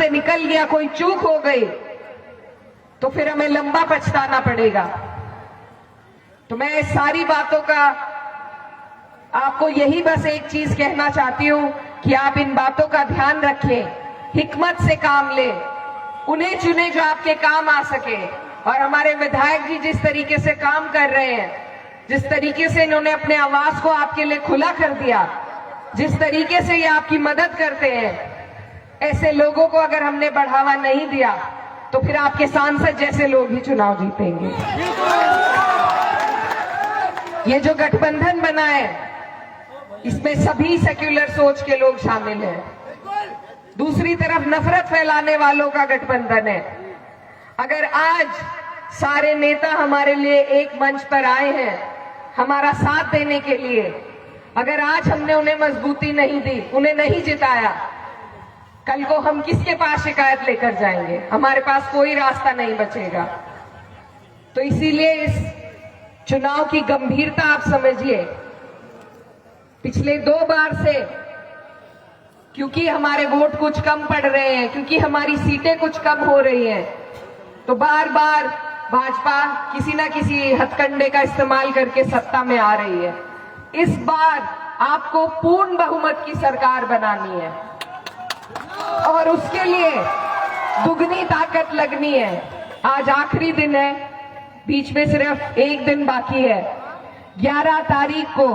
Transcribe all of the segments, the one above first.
से निकल गया, कोई चूक हो गई, तो फिर हमें लंबा पछताना पड़ेगा। तो मैं इस सारी बातों का आपको यही बस एक चीज कहना चाहती हूं कि आप इन बातों का ध्यान रखें, हिकमत से काम लें, उन्हें चुने जो आपके काम आ सके। और हमारे विधायक जी जिस तरीके से काम कर रहे हैं, जिस तरीके से इन्होंने अपने आवास को आपके लिए खुला कर दिया, जिस तरीके से ये आपकी मदद करते हैं, ऐसे लोगों को अगर हमने बढ़ावा नहीं दिया तो फिर आपके सांसद जैसे लोग ही चुनाव जीतेंगे। ये जो गठबंधन बना है, इसमें सभी सेक्युलर सोच के लोग शामिल हैं। दूसरी तरफ नफरत फैलाने वालों का गठबंधन है। अगर आज सारे नेता हमारे लिए एक मंच पर आए हैं हमारा साथ देने के लिए, अगर आज हमने उन्हें मजबूती नहीं दी, उन्हें नहीं जिताया, कल को हम किसके पास शिकायत लेकर जाएंगे? हमारे पास कोई रास्ता नहीं बचेगा। तो इसीलिए इस चुनाव की गंभीरता आप समझिए। पिछले 2 बार से क्योंकि हमारे वोट कुछ कम पड़ रहे हैं, क्योंकि हमारी सीटें कुछ कम हो रही हैं, तो बार बार भाजपा किसी ना किसी हथकंडे का इस्तेमाल करके सत्ता में आ रही है। इस बार आपको पूर्ण बहुमत की सरकार बनानी है और उसके लिए दुगनी ताकत लगनी है। आज आखिरी दिन है, बीच में सिर्फ 1 दिन बाकी है। 11 तारीख को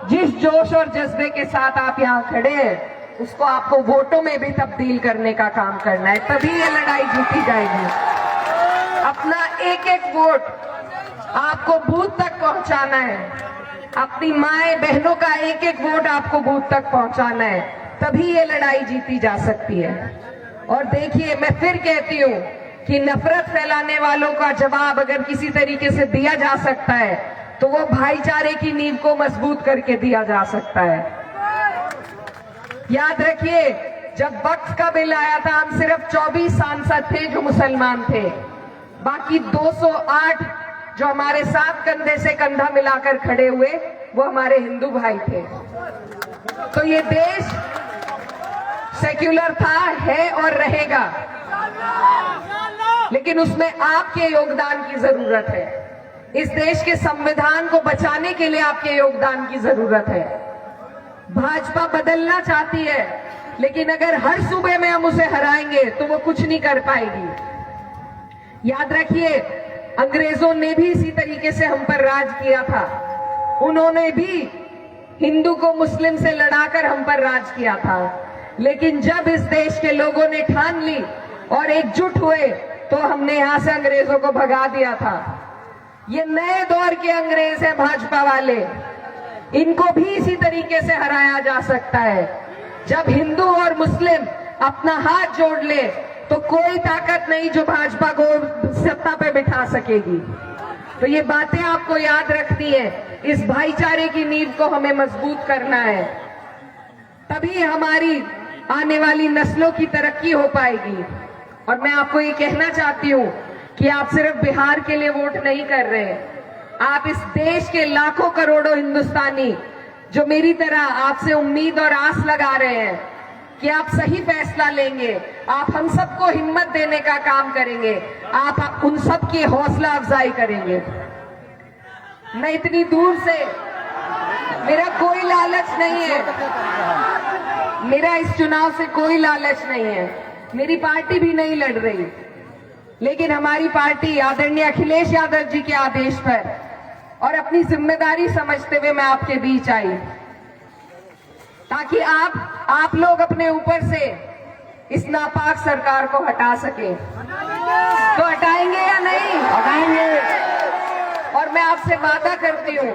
जिस जोश और जज्बे के साथ आप यहाँ खड़े हैं, उसको आपको वोटों में भी तब्दील करने का काम करना है, तभी ये लड़ाई जीती जाएगी। अपना एक एक वोट आपको बूथ तक पहुंचाना है, अपनी माए बहनों का एक एक वोट आपको बूथ तक पहुंचाना है, तभी ये लड़ाई जीती जा सकती है। और देखिए, मैं फिर कहती हूँ कि नफरत फैलाने वालों का जवाब अगर किसी तरीके से दिया जा सकता है तो वो भाईचारे की नींव को मजबूत करके दिया जा सकता है। याद रखिए, जब वक्फ का बिल आया था, हम सिर्फ 24 सांसद थे जो मुसलमान थे, बाकी 208 जो हमारे साथ कंधे से कंधा मिलाकर खड़े हुए वो हमारे हिंदू भाई थे। तो ये देश सेक्युलर था, है और रहेगा, लेकिन उसमें आपके योगदान की जरूरत है। इस देश के संविधान को बचाने के लिए आपके योगदान की जरूरत है। भाजपा बदलना चाहती है, लेकिन अगर हर सूबे में हम उसे हराएंगे तो वो कुछ नहीं कर पाएगी। याद रखिए, अंग्रेजों ने भी इसी तरीके से हम पर राज किया था। उन्होंने भी हिंदू को मुस्लिम से लड़ाकर हम पर राज किया था, लेकिन जब इस देश के लोगों ने ठान ली और एकजुट हुए तो हमने यहां से अंग्रेजों को भगा दिया था। ये नए दौर के अंग्रेज हैं भाजपा वाले, इनको भी इसी तरीके से हराया जा सकता है। जब हिंदू और मुस्लिम अपना हाथ जोड़ ले तो कोई ताकत नहीं जो भाजपा को सत्ता पे बिठा सकेगी। तो ये बातें आपको याद रखनी है। इस भाईचारे की नींव को हमें मजबूत करना है, तभी हमारी आने वाली नस्लों की तरक्की हो पाएगी। और मैं आपको ये कहना चाहती हूँ कि आप सिर्फ बिहार के लिए वोट नहीं कर रहे, आप इस देश के लाखों करोड़ों हिंदुस्तानी जो मेरी तरह आपसे उम्मीद और आस लगा रहे हैं कि आप सही फैसला लेंगे, आप हम सबको हिम्मत देने का काम करेंगे, आप उन सब की हौसला अफजाई करेंगे। मैं इतनी दूर से, मेरा कोई लालच नहीं है, मेरा इस चुनाव से कोई लालच नहीं है, मेरी पार्टी भी नहीं लड़ रही, लेकिन हमारी पार्टी आदरणीय अखिलेश यादव जी के आदेश पर और अपनी जिम्मेदारी समझते हुए मैं आपके बीच आई, ताकि आप लोग अपने ऊपर से इस नापाक सरकार को हटा सके। तो हटाएंगे या नहीं? हटाएंगे। और मैं आपसे वादा करती हूँ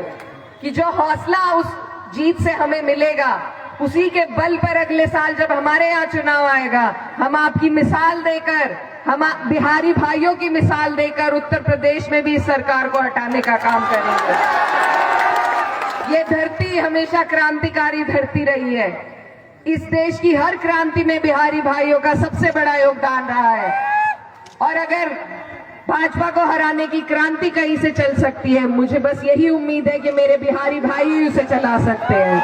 कि जो हौसला उस जीत से हमें मिलेगा, उसी के बल पर अगले साल जब हमारे यहाँ चुनाव आएगा, हम आपकी मिसाल देकर, हम बिहारी भाइयों की मिसाल देकर उत्तर प्रदेश में भी इस सरकार को हटाने का काम करेंगे। ये धरती हमेशा क्रांतिकारी धरती रही है। इस देश की हर क्रांति में बिहारी भाइयों का सबसे बड़ा योगदान रहा है। और अगर भाजपा को हराने की क्रांति कहीं से चल सकती है, मुझे बस यही उम्मीद है कि मेरे बिहारी भाई उसे चला सकते हैं।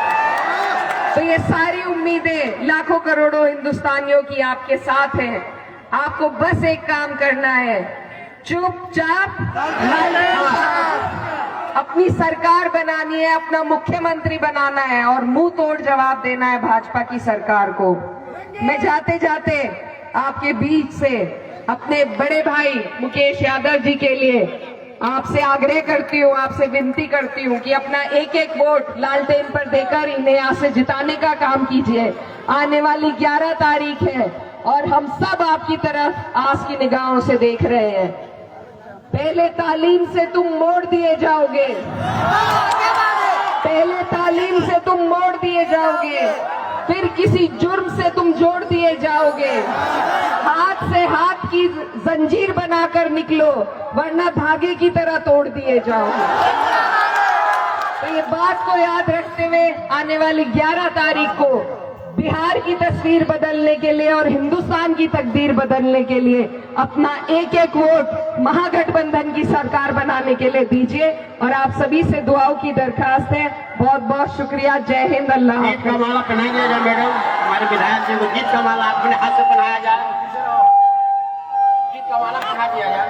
तो ये सारी उम्मीद उम्मीदें लाखों करोड़ों हिंदुस्तानियों की आपके साथ हैं। आपको बस एक काम करना है, चुपचाप अपनी सरकार बनानी है, अपना मुख्यमंत्री बनाना है और मुंह तोड़ जवाब देना है भाजपा की सरकार को। मैं जाते जाते आपके बीच से अपने बड़े भाई मुकेश यादव जी के लिए आपसे आग्रह करती हूँ, आपसे विनती करती हूँ कि अपना एक एक वोट लालटेन पर देकर इन्हें यहाँ से जिताने का काम कीजिए। आने वाली 11 तारीख है और हम सब आपकी तरफ आस की निगाहों से देख रहे हैं। पहले तालीम से तुम मोड़ दिए जाओगे, पहले तालीम से तुम मोड़ दिए जाओगे, फिर किसी जुर्म से तुम जोड़ दिए जाओगे। हाथ से हाथ की जंजीर बनाकर निकलो, वरना धागे की तरह तोड़ दिए जाओगे। तो ये बात को याद रखते हुए आने वाली 11 तारीख को बिहार की तस्वीर बदलने के लिए और हिंदुस्तान की तकदीर बदलने के लिए अपना एक एक वोट महागठबंधन की सरकार बनाने के लिए दीजिए। और आप सभी से दुआओं की दरखास्त है। बहुत बहुत शुक्रिया। जय हिंद। अल्लाह जीत का माला पहनाया जाएगा मैडम, हमारे विधायक जी को जीत का माला अपने हाथ से पहनाया जाए, जीत का माला पहना दिया जाए।